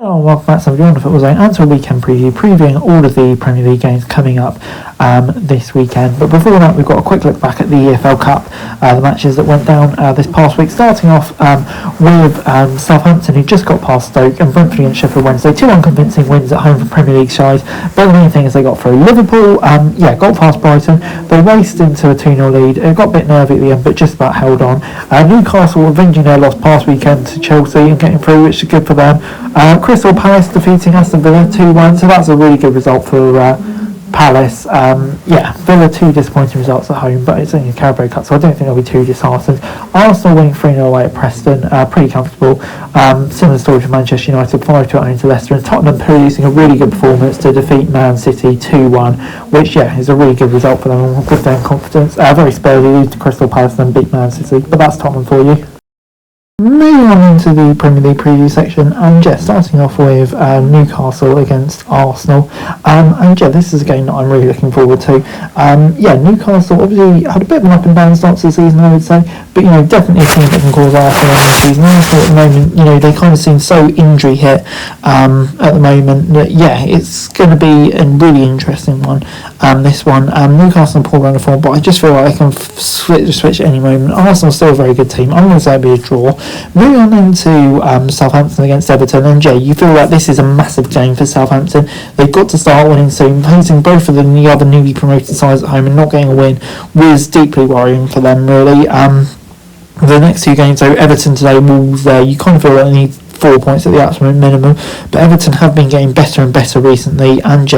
Hello and welcome back to the Football Zone and to a weekend preview, previewing all of the Premier League games coming up this weekend. But before that, we've got a quick look back at the EFL Cup, the matches that went down this past week, starting off with Southampton, who just got past Stoke, and Brentford against Sheffield Wednesday. Two unconvincing wins at home for Premier League sides, but the main thing is they got through. Liverpool, got past Brighton. They raced into a 2-0 lead. It got a bit nervy at the end, but just about held on. Newcastle avenging their loss past weekend to Chelsea and getting through, which is good for them. Crystal Palace defeating Aston Villa 2-1, so that's a really good result for Palace. Villa, two disappointing results at home, but it's only a Carabao Cup, so I don't think they'll be too disheartened. Arsenal winning 3-0 away at Preston, pretty comfortable. Similar story for Manchester United, 5-2 to Leicester, and Tottenham producing a really good performance to defeat Man City 2-1, which is a really good result for them and good them confidence. Very sparely lose to Crystal Palace and then beat Man City, but that's Tottenham for you. Moving on into the Premier League preview section, and starting off with Newcastle against Arsenal, this is a game that I'm really looking forward to. Newcastle obviously had a bit of an up and down start to the season, I would say, but definitely a team that can cause Arsenal in the season. Arsenal at the moment, they kind of seem so injury hit at the moment that it's going to be a really interesting one. This one, Newcastle poor run of form, but I just feel like I can switch at any moment. Arsenal's still a very good team. I'm going to say it'll be a draw. Moving on into Southampton against Everton, and you feel like this is a massive game for Southampton. They've got to start winning soon. Facing both of the other newly promoted sides at home and not getting a win was deeply worrying for them, really. The next two games, though, Everton today, Wolves there, you kind of feel like they need 4 points at the absolute minimum, but Everton have been getting better and better recently, and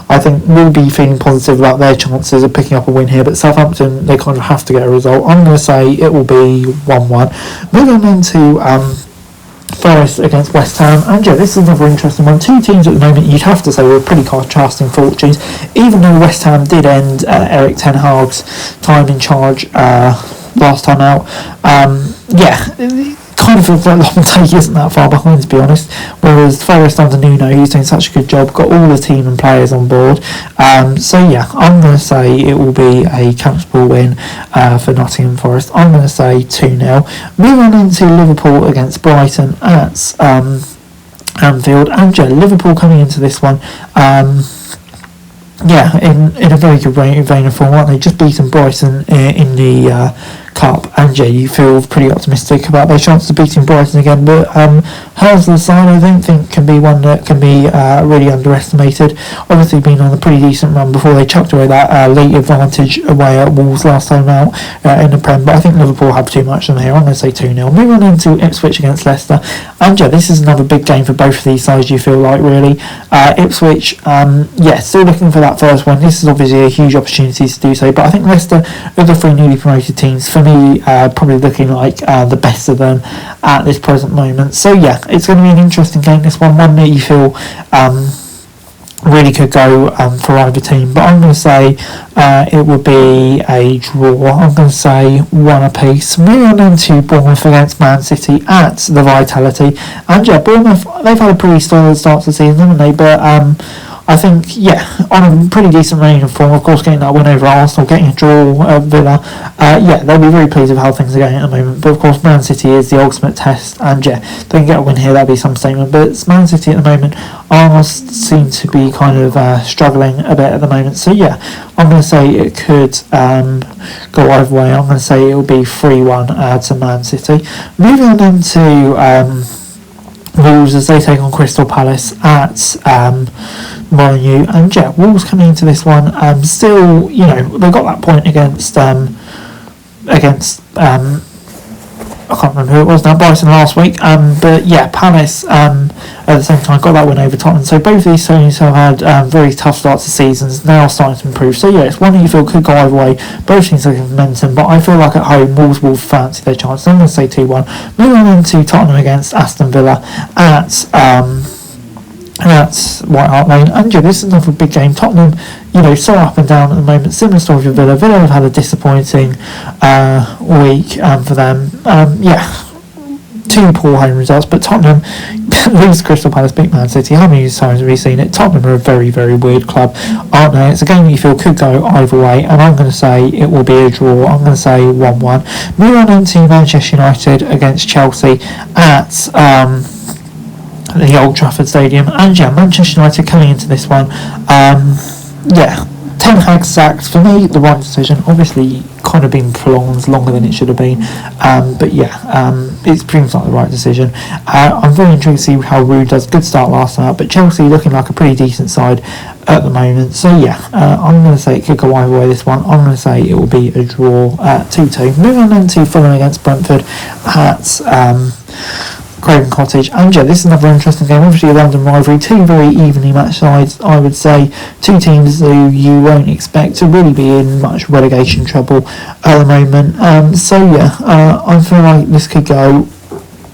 I think we'll be feeling positive about their chances of picking up a win here. But Southampton, they kind of have to get a result. I'm going to say it will be 1-1. Moving on to Forest against West Ham, and this is another interesting one. Two teams at the moment you'd have to say were pretty contrasting fortunes, even though West Ham did end Eric Ten Hag's time in charge last time out. Kind of feels like Lopetegui isn't that far behind, to be honest, whereas Forest under Nuno, who's doing such a good job, got all the team and players on board. I'm going to say it will be a comfortable win for Nottingham Forest. I'm going to say 2-0. Moving on into Liverpool against Brighton at Anfield, and Liverpool coming into this one in a very good vein of form, aren't they? Just beaten Brighton in the Cup, and you feel pretty optimistic about their chances of beating Brighton again. But Hursley's side, I don't think, can be one that can be really underestimated. Obviously been on a pretty decent run before they chucked away that late advantage away at Wolves last time out in the Prem, but I think Liverpool have too much on here. I'm going to say 2-0. Moving on into Ipswich against Leicester, and this is another big game for both of these sides, you feel like, really. Ipswich, still looking for that first one. This is obviously a huge opportunity to do so, but I think Leicester, of the three newly promoted teams, for me, probably looking like the best of them at this present moment. So it's going to be an interesting game, this one that you feel really could go for either team, but I'm going to say it will be a draw. I'm going to say 1 apiece. Moving on into Bournemouth against Man City at the Vitality, and Bournemouth, they've had a pretty solid start to the season, haven't they? But I think, on a pretty decent range of form. Of course, getting that win over Arsenal, getting a draw at Villa, they'll be very pleased with how things are going at the moment. But of course, Man City is the ultimate test, and they can get a win here, that'll be some statement. But Man City at the moment seem to be kind of struggling a bit at the moment. So I'm going to say it could go either way. I'm going to say it will be 3-1 to Man City. Moving on into Wolves as they take on Crystal Palace at Molineux, and Wolves coming into this one still, they got that point against I can't remember who it was now, Brighton last week, but Palace at the same time got that win over Tottenham. So both these teams have had very tough starts to seasons, now starting to improve. So it's one that you feel could go either way. Both teams have momentum, but I feel like at home Wolves will fancy their chances. I'm going to say 2-1. Moving on into Tottenham against Aston Villa at White Hart Lane, and this is another big game. Tottenham, so up and down at the moment. Similar story for Villa. Villa have had a disappointing week for them. Two poor home results, but Tottenham lose Crystal Palace, beat Man City. How many times have we seen it? Tottenham are a very, very weird club, aren't they? It's a game that you feel could go either way, and I'm going to say it will be a draw. I'm going to say 1-1. Moving on into Manchester United against Chelsea at at the Old Trafford Stadium. And yeah, Manchester United coming into this one, Ten Hag sacked, for me, the right decision. Obviously, kind of been prolonged longer than it should have been, it seems like the right decision. I'm very intrigued to see how Ruud does. Good start last night, but Chelsea looking like a pretty decent side at the moment. So I'm going to say it could go either way this one. I'm going to say it will be a draw 2-2. Moving on then to Fulham against Brentford at Craven Cottage. And this is another interesting game. Obviously a London rivalry, two very evenly matched sides, I would say. Two teams who you won't expect to really be in much relegation trouble at the moment. I feel like this could go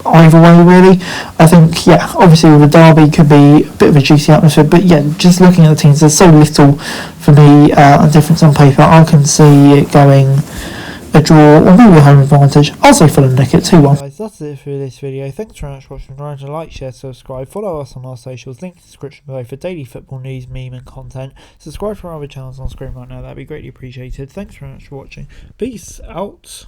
either way really. I think obviously with the derby could be a bit of a juicy atmosphere, but just looking at the teams, there's so little for me a difference on paper. I can see it going a draw or maybe a home advantage. I'll say Fulham nick it 2-1. Guys, that's it for this video. Thanks very much for watching. Remember to like, share, subscribe, follow us on our socials, link in the description below for daily football news, meme and content. Subscribe to our other channels on screen right now, that'd be greatly appreciated. Thanks very much for watching. Peace out.